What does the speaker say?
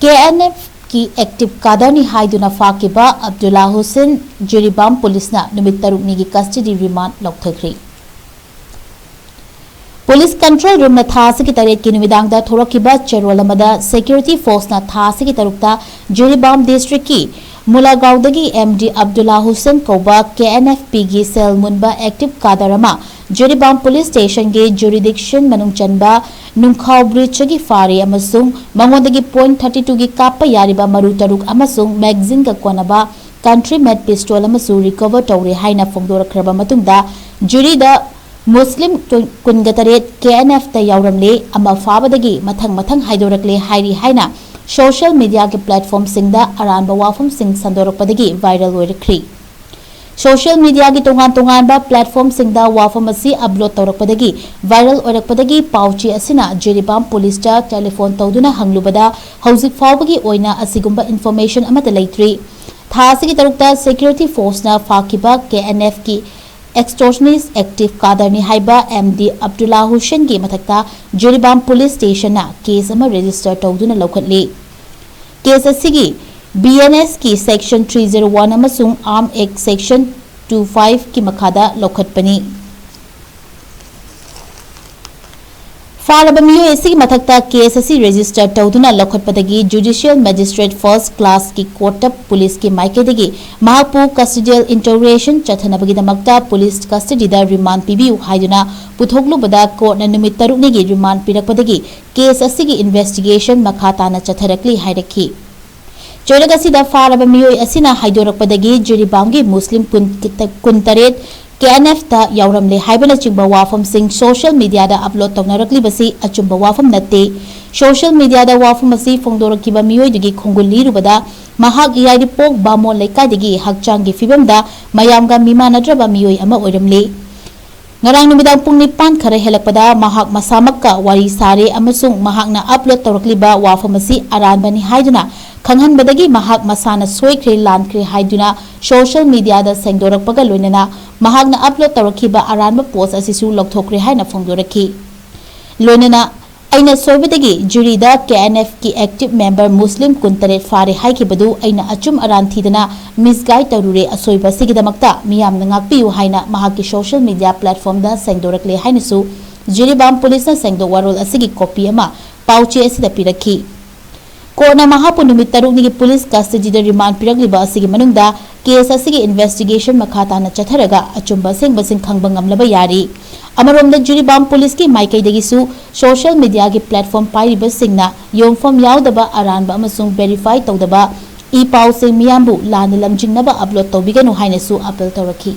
KNF की active cadre हाइदुना फाकिबा अब्दुल्ला हुसैन जिरिबाम पुलिसना नुमित तरुकनी की कस्टडी रिमांड लौथख्री। पुलिस कंट्रोल रूम थासे की तरेट की नुमिदांगदा थोरकिबा चेरोल अमदा सिक्योरिटी फोर्स ना थासे की तरुकता जिरिबाम डिस्ट्रिक्ट की मुलागावदगी MD अब्दुल्ला हुसैन कौबा KNFP की सेल मुनबा एक्टिव कादरमा जिरिबाम पुलिस स्टेशन के जुरिडिक्शन मनुंग चनबा नुंखाव ब्रिज की फारी अमसुंग मंगोदगी .32 की कापा यारिबा मरु तरुक अमसुंग मैगजीन का कोनबा कंट्री मेड पिस्टल अमसु रिकवर तौरे हाइना फोंदोरखरबा मतुंगदा जुरिदा मुस्लिम कुनगतरेट KNF ता यावरमले अमा फाबदगी मथंग मथंग हाइदोरकले हाइरी हाइना सोशल मीडिया के प्लेटफॉर्म सिंगदा अरानबा वाफम सिंग संदोरकपदगी वायरल ओइरख्री। सोशल मीडिया की तोंगान तोंगानबा प्लेटफॉर्म सिंगदा वाफम असी अपलोड तौरकपदगी वायरल ओइरकपदगी पाउची असिना जिरिबाम पुलिस ता टेलीफोन तौदुना हंगलुबदा हौजिक फावबगी ओइना असिगुंबा इन्फॉर्मेशन अमत लैत्री। थासी की तरुकता सिक्योरिटी फोर्स ना फाकिबा KNF की extortionist active कादरनी हाइबा MD Abdullah Hussain की मथक्ता जिरिबाम पुलिस स्टेशन ना केस अमा रजिस्टर तौदुना लौखटली। केस असिगी BNS की सेक्शन 301 अमसुंग आर्म एक्ट सेक्शन 25 की मखादा लौखटपनी। फारब मियोय एसी मथक्ता केस असी register तौदुना लौखटपदगी judicial magistrate first class की कोर्ट पुलिस की माइकेदगी महापु कस्टडियल इंटरोगेशन चथनबगीदमक्ता पुलिस कस्टडीदा रिमांड पिबियु हाइदुना पुथोगलुबदा कोर्ट न नुमित तरुकनीगी रिमांड पिरकपदगी केस असिगी इन्वेस्टिगेशन मखाताना चथरकली हाइरखी। चोरगसीदा फारब मियोय असिना हाइदोरकपदगी जिरिबामगी मुस्लिम कुनतरेट KNF ता यावरमले हाइबना चिंबा वाफम सिंग सोशल मीडिया दा अपलोड तौनरकलीबसी अचुंबा वाफम नत्ते। सोशल मीडिया दा वाफम असी फोंदोरकिबा मियोयदगी खोंगुल लिरुबदा महाग यारिपोक बामोन लेकादगी हकचांगी फिबमदा मयामगा मिमानद्रबा मियोय अमा ओइरमले। ngarang numidang pung 9 khara helakpada mahak masamakka wari sare amasung mahakna upload tawrakliba wafamasi aranbani haiduna khanghanbadagi mahak masana soikre lankre haiduna social media da sengdorakpaga loinana mahakna upload tawrakhiba aranba post asisu lokthokre haina phongdorakhi loinana aina soibadagi jury da KNF ki active member muslim kuntare fare haikibadu aina achum aran thidana misguide tarure asoiba sigidamakta miyamna ngakpiu haina mahaki social media platform da sengdorakle hainasu Jiribam Policena sengdo warol asigi copy ama pauche asida pirakhi कोना महापु नुमित तरुकनी की police custody दा remand पिरकलिबा असिगी मनुंगदा case असिगी investigation मखाताना चथरगा अचुंबा सेंगबसिंग खंगबा ngamlaba यारी अमरोमदा Jiribam police की माइकैदगिसु social media की platform पाइरिबा सिंगना योंफम यावदबा अरानबा अमसुंग verify तौदबा ई पाउ सिंग मियामबु लान लमजिंगनबा upload तौबिगनु हाइनसु appeal तौरखी।